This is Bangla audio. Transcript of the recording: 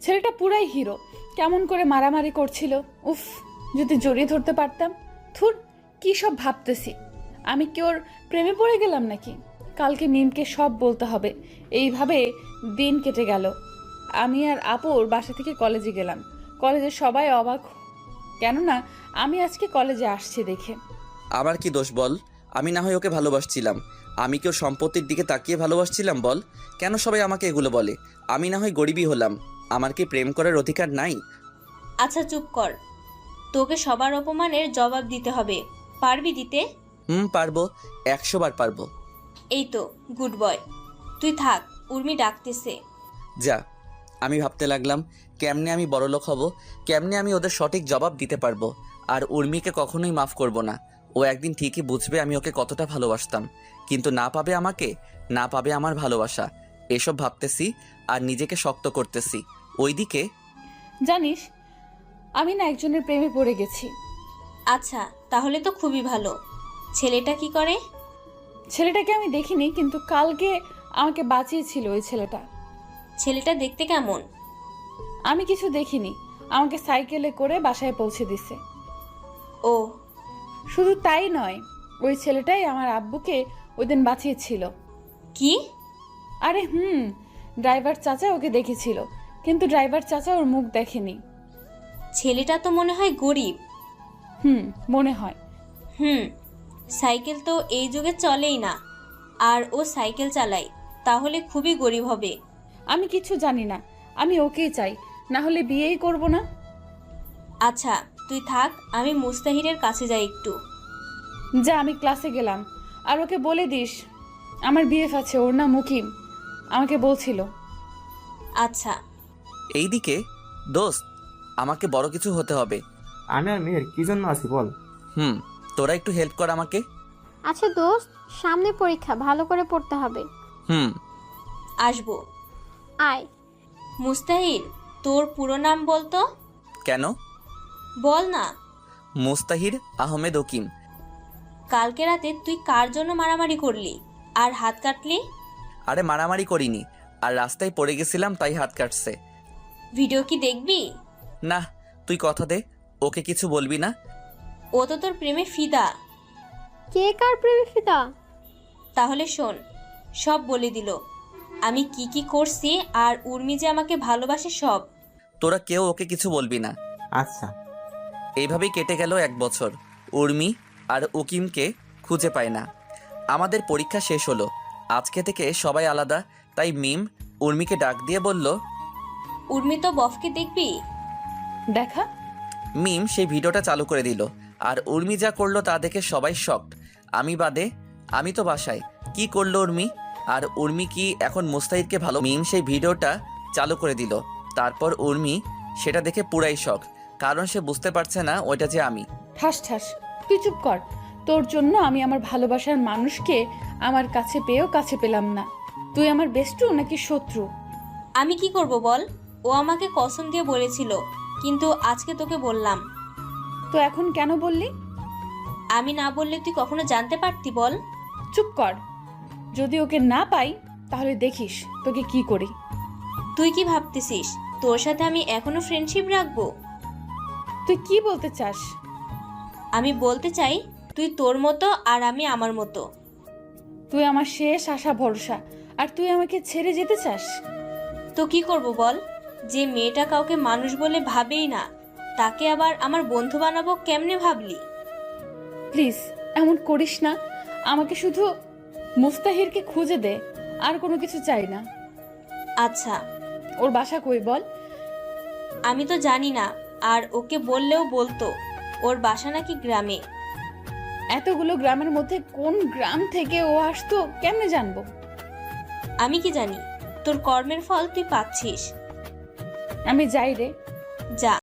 ছেলেটা পুরাই হিরো, কেমন করে মারামারি করছিল। উফ, যদি জড়িয়ে ধরতে পারতাম। থুর, কি সব ভাবতেছি। আমি কি ওর প্রেমে পড়ে গেলাম নাকি? কালকে মিমকে সব বলতে হবে। এইভাবে দিন কেটে গেল। আমি আর আপুর বাসা থেকে কলেজে গেলাম। কলেজে সবাই অবাক, কেননা আমি আজকে কলেজে আসছি দেখে। আমার কি দোষ বল? আমি না হয় ওকে ভালোবাসছিলাম। আমি কি ওর সম্পত্তির দিকে তাকিয়ে ভালোবাসছিলাম বল? কেন সবাই আমাকে এগুলো বলে? আমি না হয় গরিবই হলাম, আমার কি প্রেম করার অধিকার নাই? আচ্ছা চুপ কর, তোকে সবার অপমানের জবাব দিতে হবে। পারবি দিতে? পারবো, 100 বার পারবো। এই তো গুড বয়। তুই থাক, উর্মি ডাকতেছে। যা। আমি ভাবতে লাগলাম কেমনে আমি বড়লোক হব, কেমনে আমি ওদের সঠিক জবাব দিতে পারবো। আর উর্মিকে কখনোই মাফ করব না। ও একদিন ঠিকই বুঝবে আমি ওকে কতটা ভালোবাসতাম, কিন্তু না পাবে আমাকে, না পাবে আমার ভালোবাসা। এসব ভাবতেছি আর নিজেকে শক্ত করতেছি। ওইদিকে জানিস, আমি না একজনের প্রেমে পড়ে গেছি। আচ্ছা, তাহলে তো খুবই ভালো। ছেলেটা কি করে? ছেলেটাকে আমি দেখিনি, কিন্তু কালকে আমাকে বাঁচিয়েছিল ওই ছেলেটা। ছেলেটা দেখতে কেমন? আমি কিছু দেখিনি, আমাকে সাইকেলে করে বাসায় পৌঁছে দিছে। ও, শুধু তাই নয়, ওই ছেলেটাই আমার আব্বুকে ওই দিন বাঁচিয়েছিল। কি? আরে ড্রাইভার চাচা ওকে দেখেছিল, কিন্তু ড্রাইভার চাচা ওর মুখ দেখেনি। ছেলেটা তো মনে হয় গরিব। মনে হয়। সাইকেল তো এই যুগে চলেই না, আর ও সাইকেল চালায়, তাহলে খুবই গরিব হবে। আমি কিছু জানি না, আমি ওকেই চাই, না হলে বিয়েই করব না। আচ্ছা তুই থাক, আমি মুস্তাহিরের কাছে যাই একটু। যা, আমি ক্লাসে গেলাম। আর ওকে বলে দিস আমার বিএফ আছে, ওর নাম মুকিম, আমাকে বলছিল। আচ্ছা। এইদিকে দোস্ত, আমাকে বড় কিছু হতে হবে। আমি আর মেয়ের কি জন্য আছি বল? তোরা একটু হেল্প কর আমাকে। আচ্ছা দোস্ত, সামনে পরীক্ষা, ভালো করে পড়তে হবে। আসবো। আয়। মুস্তাহির, তোর পুরো নাম বলতো। কেন? বল না। মুস্তাহির আহমেদ ওকিম। কালকে রাতে তুই কার জন্য মারামারি করলি আর হাত কাটলি? আরে মারামারি করিনি, আর রাস্তায় পড়ে গেছিলাম তাই হাত কাটছে। ভিডিও কি দেখবি? না, তুই কথা দে, ওকে কিছু বলবি না। ও তো তোর প্রেমে ফিদা। কে কার প্রেমে ফিদা? তাহলে শোন, সব বলে দিল আমি কি কি করছি, আর উর্মি যে আমাকে ভালোবাসে সব। তোরা কেউ ওকে কিছু বলবি না। আচ্ছা। এইভাবেই কেটে গেল 1 বছর। উর্মি আর উকিমকে খুঁজে পায় না। আমাদের পরীক্ষা শেষ হলো, আজকে থেকে সবাই আলাদা। তাই মিম উর্মিকে ডাক দিয়ে বলল, উর্মি তো বফকে দেখবি। দেখা। মিম সেই ভিডিওটা চালু করে দিল। আর উর্মি যা করলো তা দেখে সবাই শকড, আমি বাদে। আমি তো বাসায়। কি করলো উর্মি? আর উর্মি কি এখন মুস্তাহিদকে ভালো? মিম সেই ভিডিওটা চালু করে দিল। তারপর উর্মি সেটা দেখে পুরাই শক, কারণ সে বুঝতে পারছে না ওইটা যে আমি। ঠাস ঠাস, তুই চুপ কর। তোর জন্য আমি আমার ভালোবাসার মানুষকে আমার কাছে পেয়েও কাছে পেলাম না। তুই আমার বেস্টু নাকি শত্রু? আমি কি করব বল? ও আমাকে কসম দিয়ে বলেছিল, কিন্তু আজকে তোকে বললাম। তো এখন কেন বললি? আমি না বললে তুই কখনো জানতে পারতি বল? চুপ কর। যদি ওকে না পাই তাহলে দেখিস তোকে কি করি। তুই কি ভাবতেছিস তোর সাথে আমি এখনো ফ্রেন্ডশিপ রাখবো? তুই কি বলতে চাস? আমি বলতে চাই তুই তোর মতো আর আমি আমার মতো। তুই আমার শেষ আশা ভরসা, আর তুই আমাকে ছেড়ে যেতে চাস? তো কি করব বল? যে মেয়েটা কাউকে মানুষ বলে ভাবেই না, তাকে আবার আমার বন্ধু বানাবো কেমনে ভাবলি? প্লিজ এমন করিস না। আমাকে শুধু মুস্তাহিরকে খুঁজে দে, আর কোনো কিছু চাই না। আচ্ছা। ওর বাসা কই বল? আমি তো জানি না, আর ওকে বললেও বলতো ওর বাসা নাকি গ্রামে। এতগুলো গ্রামের মধ্যে কোন গ্রাম থেকে ও আসতো কেমনে জানবো? আমি কি জানি? তোর কর্মের ফল তুই পাচ্ছিস। আমি যাই রে। যা।